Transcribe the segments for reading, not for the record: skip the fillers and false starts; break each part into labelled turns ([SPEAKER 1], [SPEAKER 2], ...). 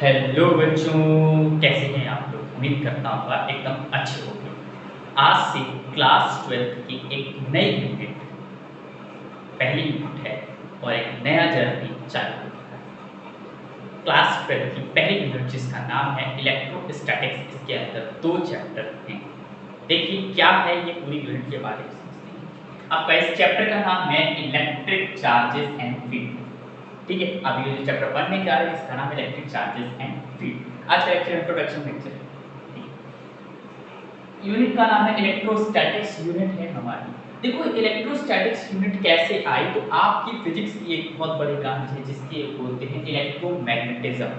[SPEAKER 1] Hello बच्चों, कैसे हैं आप लोग। उम्मीद करता हूँ एकदम अच्छे होंगे। आज से क्लास 12 की एक नई यूनिट पहली यूनिट है और एक नया जर्नी चालू हो रहा है। क्लास 12 की पहली यूनिट जिसका नाम है इलेक्ट्रोस्टैटिक्स, इसके अंदर 2 चैप्टर हैं। देखिए क्या है ये पूरी यूनिट के बारे में समझते हैं। आपका इस चैप्टर का नाम है इलेक्ट्रिक चार्जेस एंड फील्ड। ठीक है, अभी ये जो चैप्टर 1 में जा रहे हैं इसका नाम है इलेक्ट्रिक चार्जेस एंड फील्ड। आज का लेक्चर इंट्रोडक्शन लेक्चर है। यूनिट का नाम है इलेक्ट्रोस्टैटिक्स यूनिट है हमारी। देखो इलेक्ट्रोस्टैटिक्स यूनिट कैसे आई, तो आपकी फिजिक्स की एक बहुत बड़ी ब्रांच है जिसके बोलते हैं इलेक्ट्रोमैग्नेटिज्म।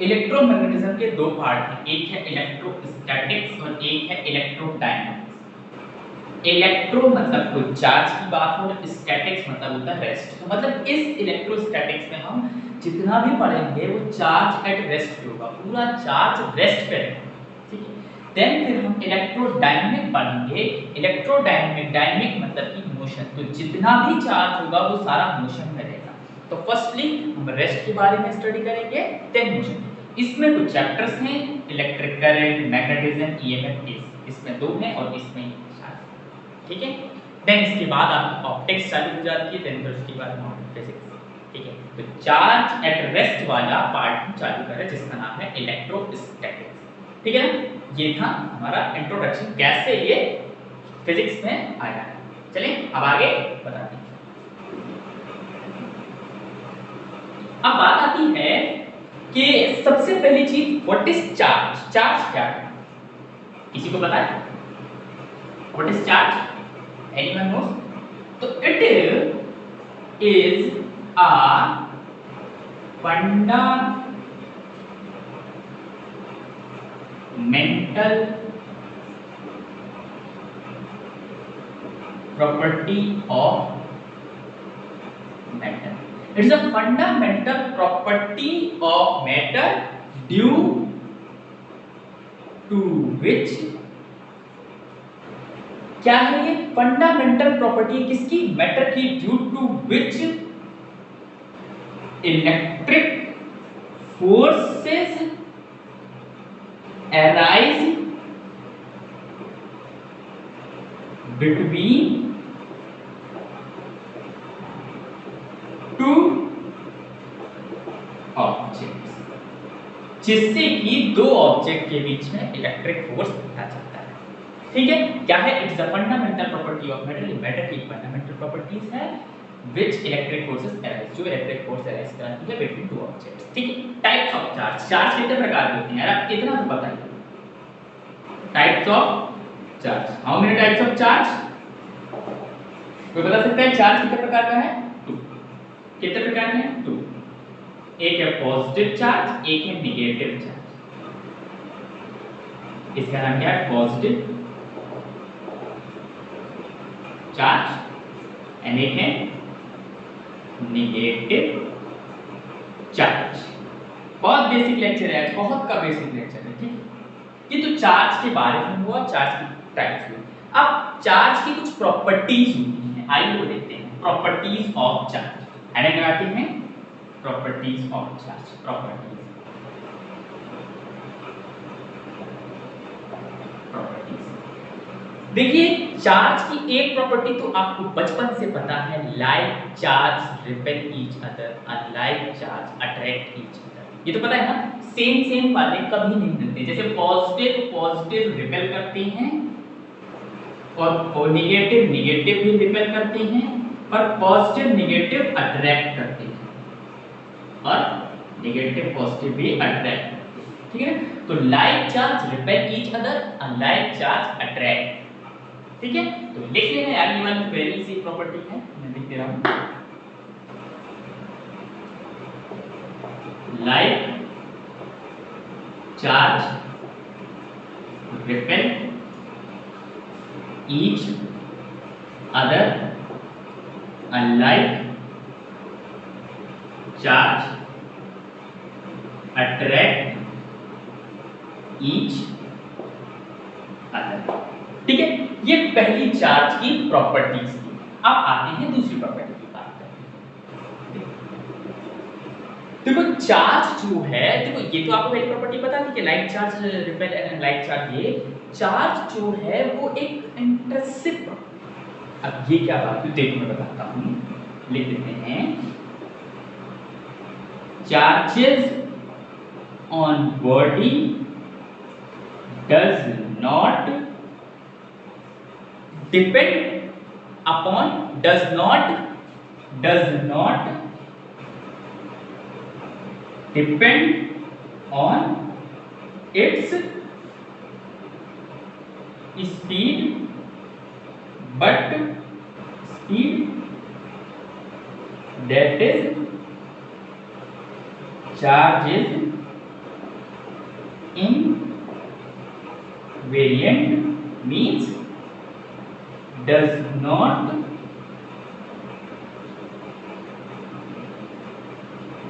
[SPEAKER 1] इलेक्ट्रोमैग्नेटिज्म के 2 पार्ट हैं, एक है इलेक्ट्रोस्टैटिक्स और एक है इलेक्ट्रोडायनामिक्स। इलेक्ट्रो मतलब कोई चार्ज की बात हो, स्टैटिक्स मतलब होता है रेस्ट। तो मतलब इस इलेक्ट्रोस्टैटिक्स में हम जितना भी पढ़ेंगे वो चार्ज एट रेस्ट पे होगा, पूरा चार्ज रेस्ट पे रहेगा। ठीक है, देन फिर हम इलेक्ट्रोडायनामिक पढ़ेंगे। इलेक्ट्रोडायनामिक, डायनामिक मतलब कि मोशन, तो जितना भी चार्ज होगा वो सारा मोशन में रहेगा। तो फर्स्टली हम रेस्ट के बारे में स्टडी करेंगे, देन मोशन। इसमें कुछ चैप्टर्स हैं, इलेक्ट्रिक करंट, मैग्नेटिज्म, ईएमएफ, इसमें 2 हैं और इसमें 4। ठीक है, देन इसके बाद आपकी ऑप्टिक्स चालू हो जाती है, देन फिर उसके बाद मॉडर्न फिजिक्स। ठीक है, तो चार्ज एट रेस्ट वाला पार्ट हम चालू करें जिसका नाम है इलेक्ट्रोस्टैटिक्स। ठीक है ना, ये था हमारा इंट्रोडक्शन कैसे ये फिजिक्स में आया है। चलिए अब आगे बताते हैं। अब बात आती है कि सबसे पहली चीज व्हाट इज चार्ज। चार्ज क्या है, किसी को पता है what is charge? Anyone knows? तो it is a fundamental property of matter. It is a fundamental property of matter due to which, क्या है ये फंडामेंटल प्रॉपर्टी किसकी? मैटर की। Due to which electric forces arise between two objects, जिससे कि 2 object के बीच में इलेक्ट्रिक फोर्स पता चलता है। ठीक है, क्या है? It's a fundamental property of matter. ये मैटर की फंडामेंटल प्रॉपर्टीज है which electric forces arise, जो इलेक्ट्रिक फोर्स arise कराती है between 2 objects। ठीक है, टाइप्स ऑफ चार्ज। चार्ज कितने प्रकार के होते हैं यार, आप इतना तो पता ही। Types of charge, how many types of charge? कोई बता सकता है चार्ज कितने प्रकार का है? 2। कितने प्रकार के हैं? 2। एक है पॉजिटिव चार्ज, एक है नेगेटिव चार्ज। इसका नाम क्या है? पॉजिटिव चार्ज एंड एक है नेगेटिव चार्ज। बहुत बेसिक लेक्चर है आज, बहुत का बेसिक लेक्चर है। ठीक, ये तो चार्ज के बारे में हुआ, चार्ज की टाइप्स हुई। अब चार्ज की कुछ प्रॉपर्टीज होती हैं, आइए वो देखते हैं। प्रॉपर्टीज ऑफ चार्ज, हेडिंग लगाते हैं प्रॉपर्टीज ऑफ चार्ज। प्रॉपर्टीज देखिए, चार्ज की एक प्रॉपर्टी तो आपको बचपन से पता है, like charge repel each other, unlike charge attract each other. ये तो पता है ना, सेम वाले कभी नहीं मिलते। जैसे पॉजिटिव रिपेल करते हैं और नेगेटिव भी रिपेल करते हैं, पर पॉजिटिव नेगेटिव अट्रैक्ट करते हैं और नेगेटिव पॉजिटिव भी अट्रैक्ट करते हैं। ठीक है, तो like charge repel each other, unlike charge attract. ठीक है, तो लिख लेना यार, ये वाली वेरी सी प्रॉपर्टी है, मैं लिख दे रहा हूं। Like charge repel each other, unlike charge attract each other. ठीक है, ये पहली चार्ज की प्रॉपर्टीज थी। अब आते हैं दूसरी प्रॉपर्टी की बात करते हैं। देखो चार्ज जो है, देखो ये तो आपको पहली प्रॉपर्टी पता थी कि like charge repel like charge, ये चार्ज जो है वो एक इंट्रिंसिक। अब ये क्या बात है देखो मैं बताता हूँ, लिख देते हैं charges on body does not depend upon does not depend on its speed but speed that is charges invariant means does not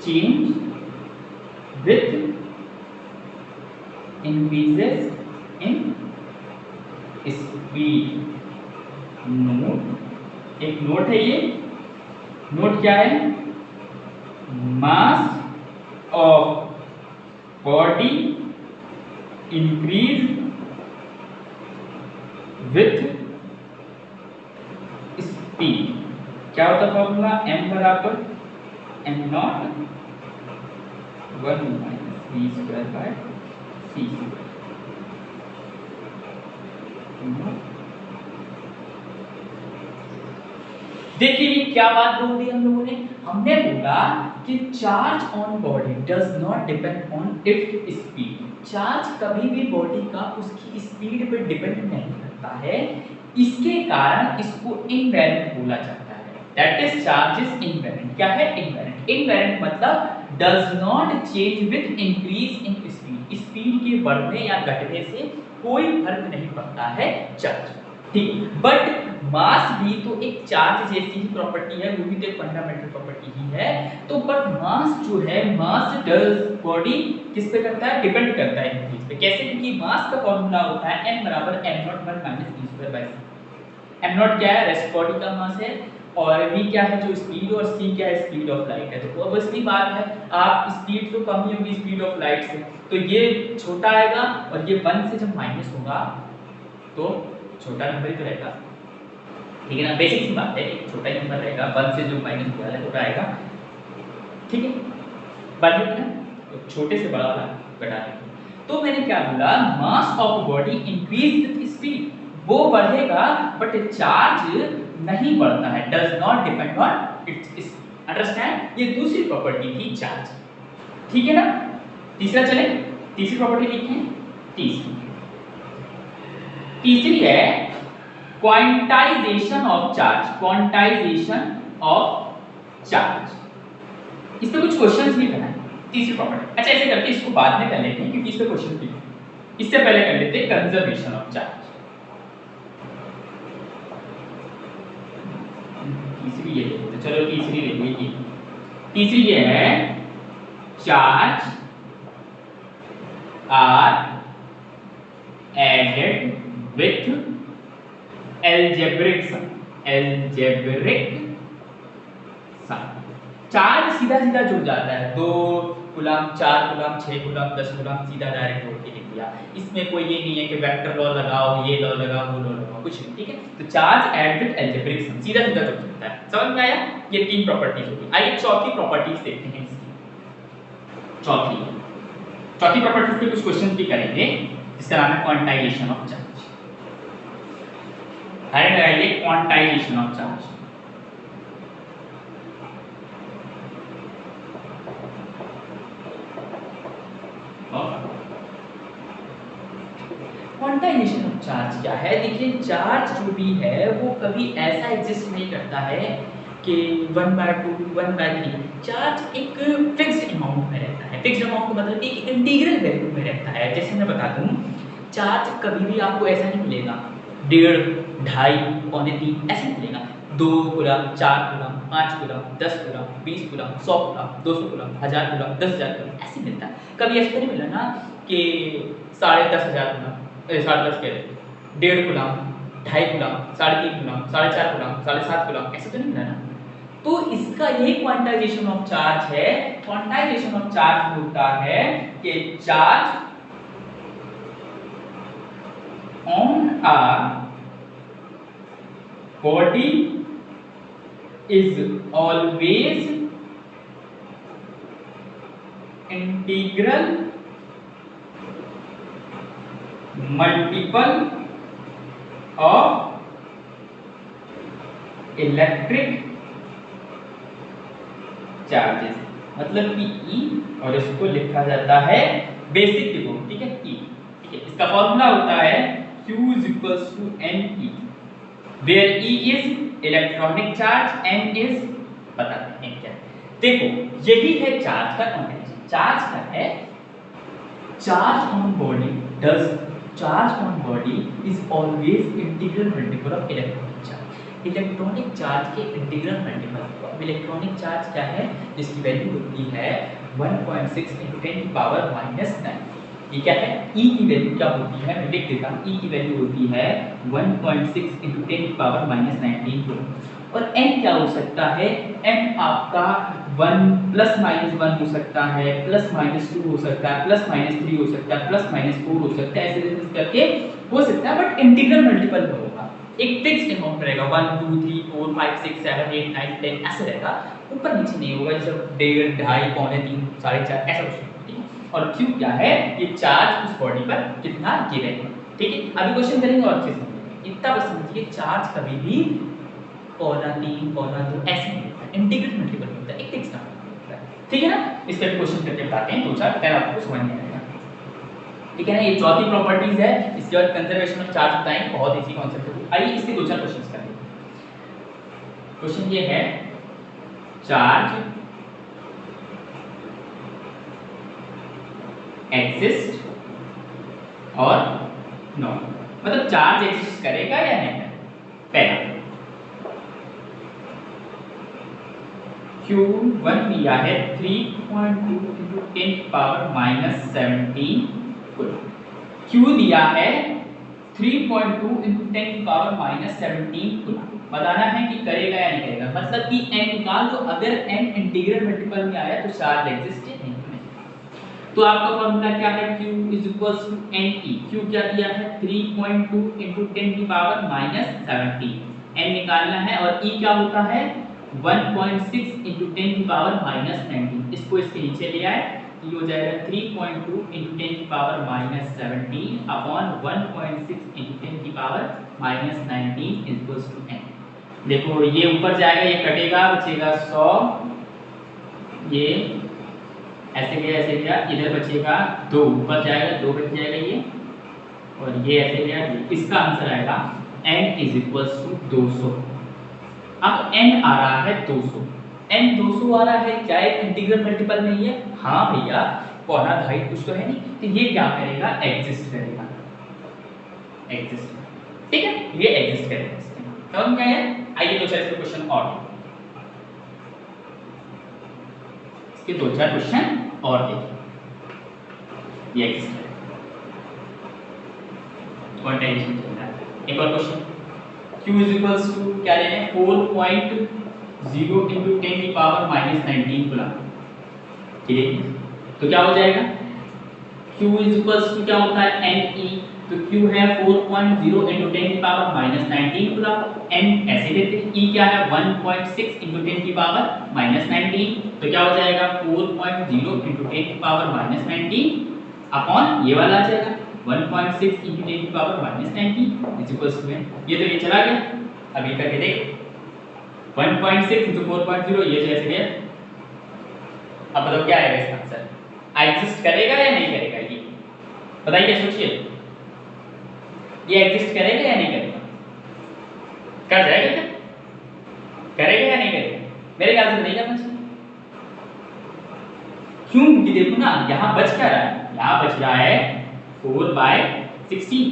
[SPEAKER 1] change with increases in speed। Note, एक नोट है ये, नोट क्या है, mass of body increase with speed. क्या होता है formula, m बराबर m not 1 minus v square by c square. देखिए ये क्या बात बोल दी हम लोगों ने, हमने बोला कि charge on body does not depend on its speed. Charge कभी भी बॉडी का उसकी स्पीड पर डिपेंड नहीं करता है, इसके कारण इसको इनवेरिएंट बोला जाता है। That is charge is invariant. क्या है इनवेरिएंट? इनवेरिएंट मतलब does not change with increase in speed. Speed के बढ़ने या घटने से कोई फर्क नहीं पड़ता है चार्ज, ठीक। बट मास भी तो एक चार्ज जैसी ही प्रॉपर्टी है, वो भी तो एक फंडामेंटल प्रॉपर्टी ही है। तो बट मास जो है, मास डज बॉडी किस पे करता है, डिपेंड करता है इन चीज पे। कैसे? क्योंकि मास का फॉर्मूला होता है m बराबर m not 1 minus v square by c। m not क्या है, रेस्ट बॉडी का मास है, और v क्या है जो स्पीड, और c क्या है स्पीड ऑफ लाइट है। तो ऑब्वियसली बात है, आप स्पीड तो कम ही होगी स्पीड ऑफ लाइट से, तो ये छोटा आएगा, और ये 1 से जब माइनस होगा तो छोटा नंबर ही तो रहेगा, ठीक है ना। बेसिक सी बात है, एक छोटा ही नंबर रहेगा, 1 से जो माइनस हुआ है तो आएगा, ठीक है। बात ये ना, तो छोटे से बड़ा वाला घटाने। तो मैंने क्या बोला, mass of body increase with speed, वो बढ़ेगा बट चार्ज नहीं बढ़ता है, does not depend on its speed. Understand? ये दूसरी प्रॉपर्टी थी चार्ज, ठीक है ना। तीसरा चले, तीसरी प्रॉपर्टी लिखें। तीसरी है quantization of charge. Quantization of charge, इस पे कुछ क्वेश्चंस भी करना है। तीसरी प्रॉपर्टी, अच्छा ऐसे करके इसको बाद में कर लेते हैं क्योंकि इस पे क्वेश्चन भी, इससे पहले कर लेते हैं कंजर्वेशन ऑफ चार्ज। तीसरी ये लेते, चलो तीसरी ले लीजिए। तीसरी ये है charge are added with algebraic sum। Charge सीधा सीधा जुड़ जाता है, 2 कूलम, 4 कूलम, 6 कूलम, 10 कूलम, सीधा डायरेक्ट जोड़ के लिख दिया। इसमें कोई ये नहीं है कि वेक्टर लॉ लगाओ, ये लॉ लगाओ, वो लॉ लगाओ, कुछ नहीं, ठीक है। तो चार्ज एड विद अलजेब्रिक सम, सीधा सीधा जुड़ जाता है। समझ में आया? ये 3 प्रॉपर्टीज होगी। आइए चौथी प्रॉपर्टीज देखते हैं इसकी। चौथी प्रॉपर्टीज पे कुछ क्वेश्चन भी करेंगे, जिसका नाम है quantization of charge. Quantization of charge. Quantization of charge क्या है? देखिए चार्ज जो भी है वो कभी ऐसा एग्जिस्ट नहीं करता है कि 1/2, 1/3। चार्ज एक फिक्स्ड अमाउंट में रहता है। फिक्स्ड अमाउंट का मतलब एक इंटीग्रल वैल्यू में रहता है। जैसे मैं बता दूं, चार्ज कभी भी आपको ऐसा नहीं मिलेगा 1.5, 2.5, 3 ऐसे नहीं मिलेगा। 2 coulomb, 4 coulomb, 5 coulomb, 10 coulomb, 20 coulomb, 100 coulomb, 200 coulomb, 1000 coulomb, 10,000 coulomb ऐसे मिलता है। कभी ऐसा नहीं मिला ना कि 10,500 कूलम, 10.5 कह रहे, 1.5 coulomb, 2.5 coulomb, 3.5 coulomb, 4.5 coulomb, 7.5 coulomb, ऐसा तो नहीं मिला ना। तो इसका ये क्वांटाइजेशन ऑफ चार्ज है। क्वांटाइजेशन ऑफ चार्ज होता है कि charge on a body is always integral multiple of electric charges, मतलब कि E और इसको लिखा जाता है बेसिक देखो, ठीक है, E, ठीक है। इसका फॉर्मूला होता है Q is equals to NE, where E is electronic charge, N is बताते हैं क्या। देखो यही है चार्ज का कॉन्टेंट। चार्ज का है charge on body does charge on body is always integral multiple of electronic charge. Electronic charge के इंटीग्रल मल्टीपल। अब इलेक्ट्रॉनिक चार्ज क्या है, जिसकी वैल्यू होती है 1.6 × 10⁻⁹। ये क्या है, E की वैल्यू क्या होती है, मैं लिख देता हूँ। E की वैल्यू होती है 1.6 × 10⁻⁻19 कूलम। और n क्या हो सकता है, n आपका 1 ±1 हो सकता है, ±2 हो सकता है, +-3 हो सकता है, +-4 हो सकता है, ऐसे करके हो सकता है, बट इंटीग्रल मल्टीपल में होगा। एक फिक्स्ड अमाउंट रहेगा, 1 2 3 4 5 6 7 8 9 10 ऐसे रहेगा, ऊपर नीचे नहीं होगा, जैसे 1.5 2.5 पौने 3 4.5 ऐसा कुछ नहीं, ठीक है। और Q क्या है, ये चार्ज उस बॉडी पर कितना गिवन है, ठीक है। अभी क्वेश्चन करेंगे और अच्छे से इतना बस समझिए, चार्ज कभी भी पौना 3 पौना 2 ऐसे नहीं होता, इंटीग्रल मल्टीपल होता है, एक फिक्स्ड नंबर होता है, ठीक है ना। इस पर क्वेश्चन करके बताते हैं, दो चार फिर आपको समझ में आएगा, ठीक है ना। ये चौथी प्रॉपर्टीज है। इसके बाद कंजर्वेशन ऑफ चार्ज बताएंगे, बहुत इजी कांसेप्ट है। आइए इसके दो चार क्वेश्चंस करेंगे। क्वेश्चन ये है, चार्ज एग्जिस्ट और नॉट, मतलब चार्ज एग्जिस्ट करेगा या नहीं करेगा। पहला Q1 दिया है 3.2 × 10⁻⁻17 कूलम। Q दिया है 3.2 × 10⁻⁻17 कूलम। बताना है कि करेगा या नहीं करेगा, मतलब कि n निकाल दो। अगर n इंटीग्रल मल्टीपल में आया तो चार्ज एग्जिस्ट है, नहीं तो आपका फॉर्मूला क्या है, Q is equals to NE। Q क्या दिया है, 3.2 × 10⁻⁻17, n निकालना है, और E क्या होता है 1.6 × 10⁻⁻19। इसको इसके नीचे ले आए, ये हो जाएगा 3.2 × 10⁻⁻17 अपॉन 1.6 × 10⁻⁻19 इक्वल्स टू n। देखो ये ऊपर जाएगा, ये कटेगा, बचेगा 100, ये ऐसे गया, इधर बचेगा 2, ऊपर जाएगा 2 बच जाएगा ये, और ये ऐसे गया। इसका आंसर आएगा n इज इक्वल्स टू 200। अब n आ रहा है 200, n 200 आ रहा है, क्या एक इंटीग्रल मल्टीपल नहीं है, हाँ भैया, पौना ढाई कुछ तो है नहीं, तो ये क्या करेगा, एग्जिस्ट करेगा, एग्जिस्ट, ठीक है, ये एग्जिस्ट करेगा। समझ में आया। आइए दो चार क्वेश्चन और, इसके दो चार क्वेश्चन और देखिए, ये एग्जिस्ट करेगा, क्वांटाइजेशन चल रहा है। एक और question, Q is equals to क्या ले लें, 4.0 × 10⁻⁻19 कूलम, ठीक है। तो क्या हो जाएगा, Q is equals to क्या होता है, NE। तो Q है 4.0 × 10⁻⁻19 कूलम, N ऐसे देते हैं, E क्या है 1.6 × 10⁻⁻19, तो क्या हो जाएगा 4.0 × 10⁻⁻19 अपॉन ये वाला आ जाएगा 1.6 × 10⁻⁻19 इज इक्वल्स टू n। ये तो ये चला गया, अभी करके देख, 1.6 × 4.0, ये जैसे गया। अब बताओ क्या आएगा इसका आंसर, एग्जिस्ट करेगा या नहीं करेगा, ये बताइए, सोचिए, ये एग्जिस्ट करेगा या नहीं करेगा, कर जाएगा क्या, करेगा या नहीं करेगा, मेरे ख्याल से नहीं करना चाहिए। क्यों, क्योंकि देखो ना यहाँ बच क्या रहा है, यहाँ बच रहा है 4/16,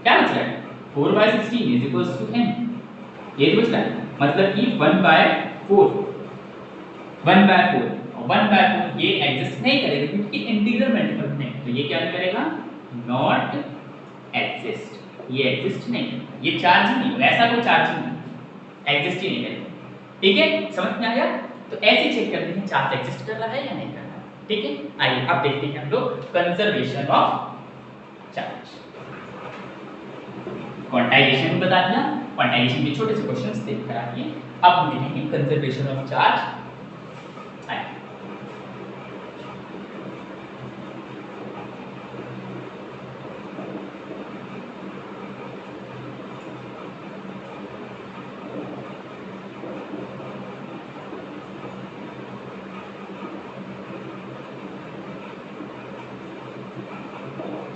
[SPEAKER 1] क्या बच रहा है 4/16 इज इक्वल्स टू n, ये तो बच रहा है, मतलब कि 1/4, 1/4 और 1/4 ये एग्जिस्ट नहीं करेगा क्योंकि इंटीग्रल मल्टीपल नहीं, तो ये क्या करेगा, नॉट एग्जिस्ट, ये एग्जिस्ट नहीं, ये चार्ज ही नहीं, ऐसा कोई चार्ज नहीं, एग्जिस्ट ही नहीं करेगा, ठीक है, समझ में आया? तो ऐसे चेक करते हैं चार्ज एग्जिस्ट कर रहा है या नहीं कर रहा है। ठीक है, आइए अब देखते हैं हम लोग कंजर्वेशन ऑफ चार्ज। क्वांटाइजेशन बता दिया, क्वांटाइजेशन के छोटे से क्वेश्चंस देख कर आइए। अब हम देखेंगे conservation of charge.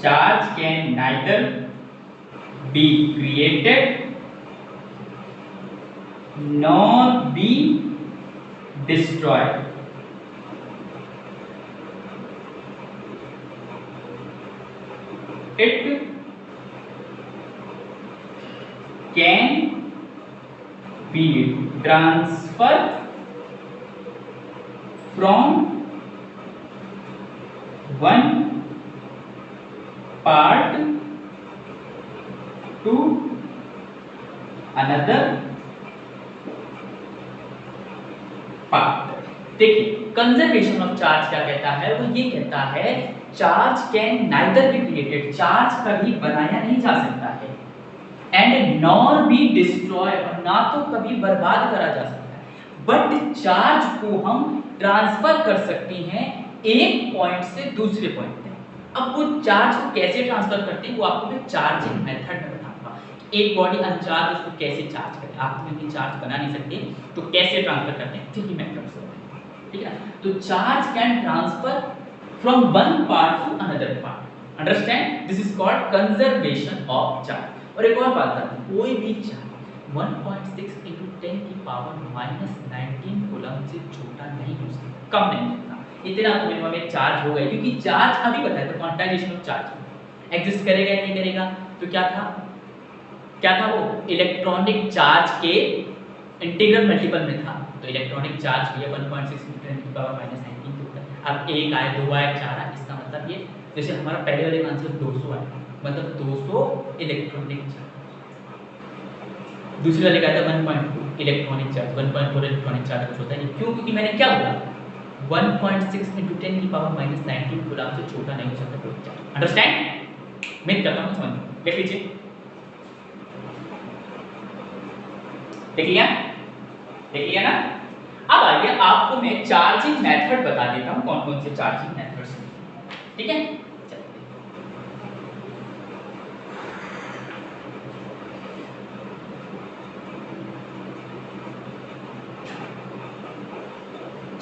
[SPEAKER 1] Charge can neither be created nor be destroyed. It can be transferred from one part to another part। देखिए कंजर्वेशन ऑफ चार्ज क्या कहता है, वो ये कहता है charge can neither be created, charge कभी बनाया नहीं जा सकता है, एंड नॉर बी डिस्ट्रॉय, और ना तो कभी बर्बाद करा जा सकता है, बट चार्ज को हम ट्रांसफर कर सकते हैं एक पॉइंट से दूसरे पॉइंट। अब वो चार्ज को कैसे ट्रांसफर करते हैं वो आपको मैं चार्जिंग मेथड में बताऊंगा। एक बॉडी अनचार्ज उसको कैसे चार्ज करें, आप तो इतनी चार्ज बना नहीं सकते, तो कैसे ट्रांसफर करते हैं, ठीक है मेथड से। ठीक है, तो charge can transfer from one part two another part, understand, this is called conservation of charge. और एक और बात है, कोई भी चार्ज 1.6 × 10 की पावर -19 कूलम से छोटा नहीं हो सकता, कम नहीं होता, इतना तो मिनिमम एक चार्ज होगा, क्योंकि चार्ज अभी बताया था क्वांटाइजेशन ऑफ चार्ज एग्जिस्ट करेगा या नहीं करेगा। तो क्या था वो इलेक्ट्रॉनिक चार्ज के इंटीग्रल मल्टीपल में था, तो इलेक्ट्रॉनिक चार्ज भी 1.6 × 10 की पावर -19 होता है। अब 1 आए 2 आए 4 आए, इसका मतलब ये जैसे हमारा पहले वाले का आंसर 200 आया, मतलब 200 इलेक्ट्रॉनिक चार्ज, दूसरे वाले का था 1.2 इलेक्ट्रॉनिक चार्ज, 1.4 इलेक्ट्रॉनिक चार्ज कुछ होता है। क्यों? क्योंकि मैंने क्या बोला 1.6 × 10 की पावर -19 कूलम से छोटा नहीं हो सकता कोई चार्ज, अंडरस्टैंड? मैं करता हूं, समझ देख लीजिए, देख लिया ना। अब आइए आपको मैं चार्जिंग मेथड बता देता हूं, कौन कौन से चार्जिंग मेथड्स हैं। ठीक है,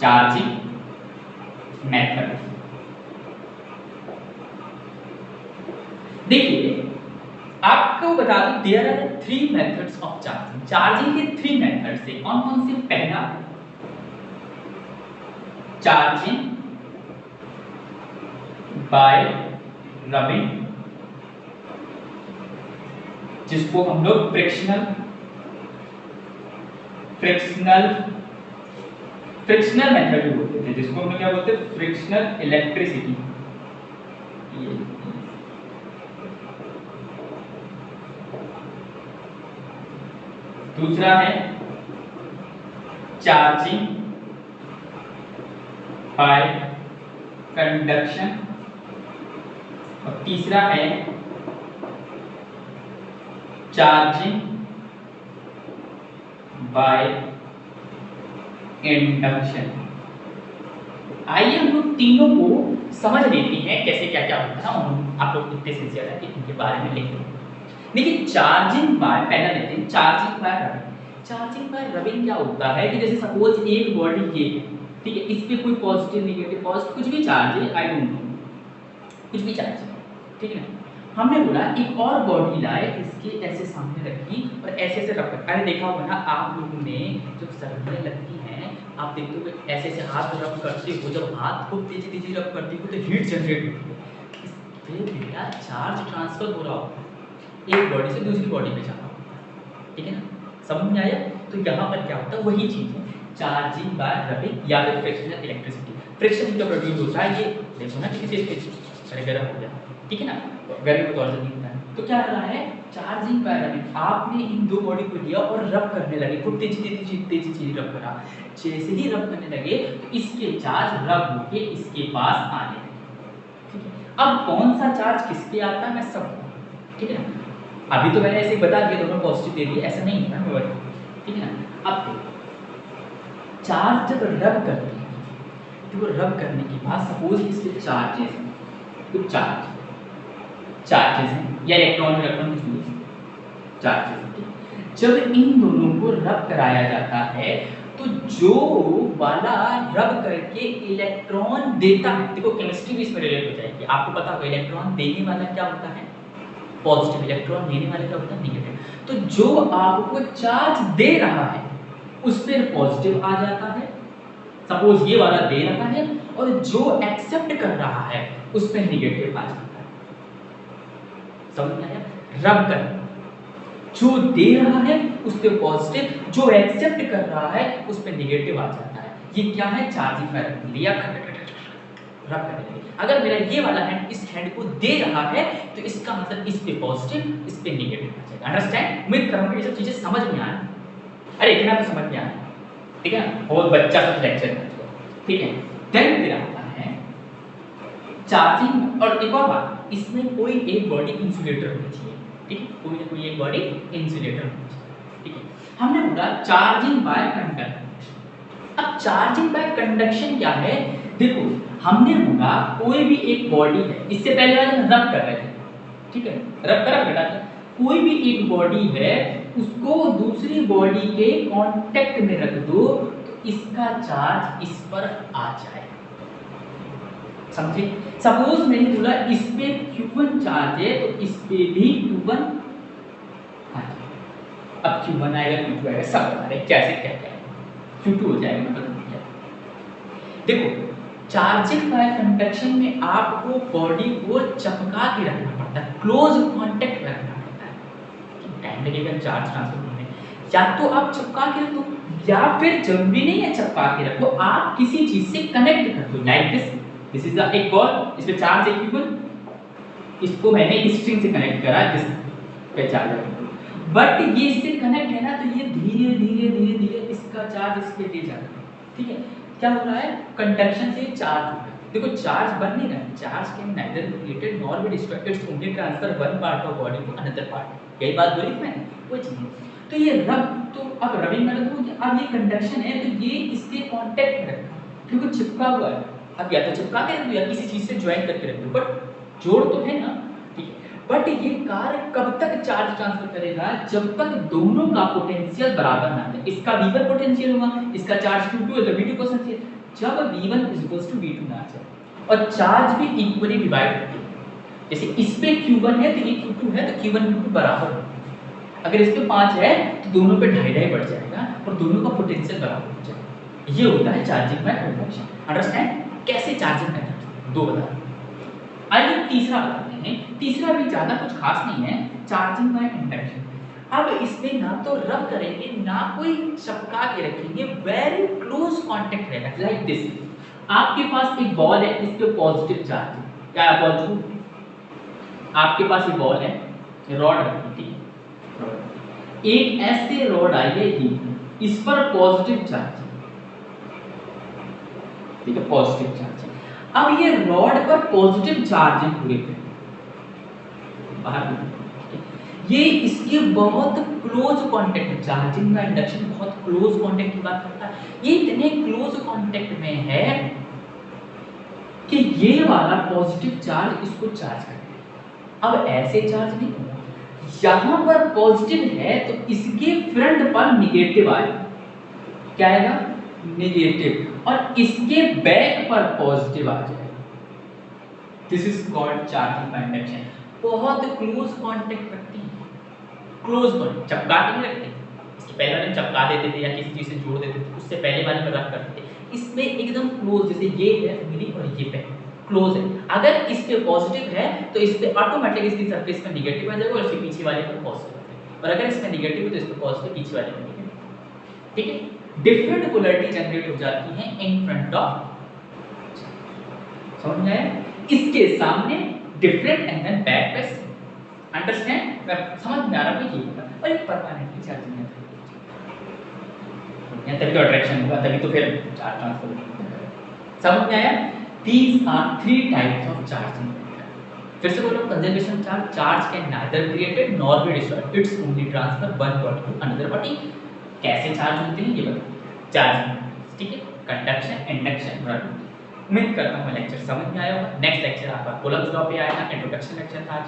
[SPEAKER 1] चार्जिंग मेथड देखिए आपको बता दूं there are 3 methods of charging. Charging के 3 मेथड्स है, कौन कौन से? पहला चार्जिंग बाय रबिंग, जिसको हम लोग फ्रिक्शनल मेथड भी बोलते थे, जिसको हम लोग क्या बोलते हैं? Frictional electricity. दूसरा है चार्जिंग बाय कंडक्शन, और तीसरा है चार्जिंग बाय इंडक्शन। आइए हम लोग तीनों को समझ लेते हैं कैसे क्या क्या होता है, और आप लोग इतने सिंसियर है कि इनके बारे में लिख लें। देखिए चार्जिंग बाय, पहला लेते हैं charging by rubbing. Charging by rubbing क्या होता है कि जैसे सपोज एक बॉडी ये है, ठीक है, इस पे कोई पॉजिटिव नेगेटिव पॉजिटिव कुछ भी चार्ज है, आई डोंट नो, कुछ भी चार्ज है, ठीक है ना। हमने बोला एक और बॉडी लाए, इसके ऐसे सामने रखी और ऐसे ऐसे रख, अरे देखा होगा ना आप लोगों ने जब सर्दियाँ लगती हैं, आप देखते हो ऐसे ऐसे हाथ रब करते हो, जब हाथ खूब तेजी तेजी रब करते हो तो हीट जनरेट होती है, इससे बेटा चार्ज ट्रांसफर हो रहा होता है एक बॉडी से दूसरी बॉडी पे जाना होता है, ठीक है ना, समझ में आया। तो यहाँ पर क्या होता है, वही चीज़ है चार्जिंग बाय रबिंग या फिर फ्रिक्शनल इलेक्ट्रिसिटी। फ्रिक्शन जो प्रोड्यूस होता है, ये देखो ना किसी चीज़ पे गर्म हो गया, ठीक है ना, गर्मी को तौर से नहीं होता है। तो क्या हो रहा है, चार्जिंग बाय रबिंग। आपने इन दो बॉडी को लिया और रब करने लगे, खूब तेजी रब करा। जैसे ही रब करने लगे तो इसके चार्ज रब होके इसके पास आने लगे, ठीक है। अब कौन सा चार्ज किस पे आता है मैं सब, ठीक है ना। अभी तो मैंने ऐसे ही बता दिया, दोनों पॉजिटिव दे दिए, ऐसा नहीं है ना, ठीक है ना। अब चार्ज जब रब करते हैं तो रब करने के बाद सपोज इसके चार्जेस हैं, कुछ चार्जेस हैं या इलेक्ट्रॉन चार्जेस, जब इन दोनों को रब कराया जाता है तो जो वाला रब करके इलेक्ट्रॉन देता है, देखो केमिस्ट्री भी इसमें रिलेट हो जाएगी, आपको पता होगा इलेक्ट्रॉन देने वाला क्या होता है पॉजिटिव, इलेक्ट्रॉन लेने वाला क्या होता है नेगेटिव। तो जो आपको चार्ज दे रहा है उस पर पॉजिटिव आ जाता है, सपोज ये वाला दे रहा है, और जो एक्सेप्ट कर रहा है उस पर नेगेटिव आ जाता है। समझ में आया, रब कर, जो दे रहा है उस पे पॉजिटिव, जो एक्सेप्ट कर रहा है उस पे नेगेटिव आ जाता है। ये क्या है, चार्जिंग पैर लिया रब करने लगे। अगर मेरा ये वाला हैंड इस हैंड को दे रहा है तो इसका मतलब इस पे पॉजिटिव, इस पे नेगेटिव आ जाएगा। अंडरस्टैंड, उम्मीद करूंगा ये सब चीजें समझ में आए। अरे इतना तो समझ में आया, ठीक है ना, और बच्चा सब लेक्चर कर, ठीक है। देन फिर आता है चार्जिंग, और एक और बात, इसमें कोई एक बॉडी इंसुलेटर होनी चाहिए, ठीक है, कोई ना कोई एक बॉडी इंसुलेटर होनी चाहिए, ठीक है। हमने बोला चार्जिंग बाय कंडक्शन। अब चार्जिंग बाय कंडक्शन क्या है, देखो हमने बोला कोई भी एक बॉडी है, इससे पहले वाले हम रब कर रहे थे, ठीक है, रब करा बेटा, कोई भी एक बॉडी है उसको दूसरी बॉडी के कांटेक्ट में रख दो तो इसका चार्ज इस पर आ जाए, समझे। सपोज मैंने बोला इस पे Q1 चार्ज है तो इस पे भी Q1 आ जाए। अब Q1 आएगा Q2 आएगा, सब बता रहे कैसे क्या क्या Q2 हो जाएगा, मतलब देखो चार्जिंग बाय कंडक्शन में आपको बॉडी को चिपका के रखना पड़ता है, क्लोज कांटेक्ट में रखना पड़ता है, टाइम लगेगा चार्ज ट्रांसफर होने। या तो आप चिपका के रखो या फिर जरूरी नहीं है चिपका के रखो, आप किसी चीज से कनेक्ट कर दो, लाइक दिस इज एक कॉल, इसमें चार्ज है Q1, इसको मैंने इस स्ट्रिंग से कनेक्ट करा जिस पे चार्ज है, बट ये इससे कनेक्ट है ना, तो ये धीरे धीरे इसका चार्ज इस पे ले जाता है, ठीक है। क्या हो रहा है, कंडक्शन से चार्ज हो रहा है। देखो चार्ज बन नहीं रहा है, charge can neither be created nor be destroyed, it's only transfer one part of body to another part. यही बात बोली मैंने, वो चीज। तो ये रब, तो अब रबिंग मतलब हो, अब ये कंडक्शन है तो ये इसके कांटेक्ट में रखा, क्योंकि चिपका हुआ है। अब या तो चिपका के रख दो या किसी चीज से ज्वाइन करके रख दो, बट जोड़ तो है ना, ठीक है। बट ये कार्य कब तक चार्ज ट्रांसफर करेगा, जब तक दोनों का पोटेंशियल बराबर ना हो। इसका V1 पोटेंशियल होगा, इसका चार्ज Q2 है तो V2 पोटेंशियल, जब V1 V2 ना जाए और चार्ज भी इक्वली डिवाइड होते हैं, जैसे इस पे Q1 है तो ये Q2 है तो Q1 Q2 बराबर होगा। अगर इस पे 5 है तो दोनों पे 2.5 बढ़ जाएगा और दोनों का पोटेंशियल बराबर हो जाएगा। ये होता है चार्जिंग बाय कंडक्शन। अंडरस्टैंड, कैसे चार्जिंग मेथड दो बता। आइए तीसरा बताते हैं, तीसरा भी ज्यादा कुछ खास नहीं है, चार्जिंग बाय इंडक्शन। अब इसमें ना तो रब करेंगे ना कोई चिपका के रखेंगे, वेरी क्लोज कांटेक्ट रहेगा, लाइक दिस। आपके पास एक बॉल है, इस पे पॉजिटिव चार्ज है, क्या है पॉजिटिव, आपके पास ये बॉल है, रॉड रखी, ठीक है, एक ऐसे रॉड आई है ये, इस पर पॉजिटिव चार्ज है, ठीक है, पॉजिटिव चार्ज है। अब ये रॉड पर पॉजिटिव चार्ज है पूरे पे, बाहर ये इसके बहुत क्लोज कांटेक्ट है, चार्जिंग में इंडक्शन बहुत क्लोज कांटेक्ट की बात करता है। ये इतने क्लोज कांटेक्ट में है कि ये वाला पॉजिटिव चार्ज इसको चार्ज करता है। अब ऐसे चार्ज नहीं होगा, यहां पर पॉजिटिव है तो इसके फ्रंट पर निगेटिव आएगा, क्या आएगा, नेगेटिव, और इसके बैक पर पॉजिटिव आ जाएगा। This is called charging by induction. बहुत क्लोज कांटेक्ट रखती है, क्लोज कांटेक्ट, चिपका के नहीं रखते, इसके पहले वाले चिपका देते थे या किसी चीज से जोड़ देते थे, उससे पहले वाले में रख करते थे। इसमें एकदम क्लोज, जैसे ये है मिली और ये पे क्लोज है। अगर इस पे पॉजिटिव है तो इस पे ऑटोमेटिक इसकी सरफेस पे नेगेटिव आ जाएगा और इसके पीछे वाले पे पॉजिटिव आ जाएगा, और अगर इसमें नेगेटिव है तो इस पे पॉजिटिव, पीछे वाले पे नेगेटिव, ठीक है। डिफरेंट पोलैरिटी जनरेट हो जाती है इन फ्रंट ऑफ, समझ में आया, इसके सामने डिफरेंट एंड देन बैक पे, अंडरस्टैंड? समझ में आ रहा है ये होगा और एक परमानेंटली चार्ज नहीं आता है, तभी तो अट्रैक्शन होगा, तभी तो फिर चार्ज ट्रांसफर होगा। समझ में आया? These are 3 types of charging. फिर से बोलो, conservation charge can neither created nor be destroyed, it's only transfer one body to another body. कैसे चार्ज होते हैं ये बताओ, चार्जिंग, ठीक है, कंडक्शन, इंडक्शन, रन। उम्मीद करता हूँ लेक्चर समझ में आया होगा। नेक्स्ट लेक्चर आपका कूलम्ब्स लॉ पे आएगा, इंट्रोडक्शन लेक्चर था आज।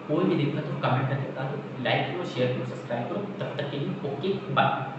[SPEAKER 1] कोई भी दिक्कत हो कमेंट करके बता दो, लाइक करो, शेयर करो, सब्सक्राइब करो। तब तक के लिए ओके बाय।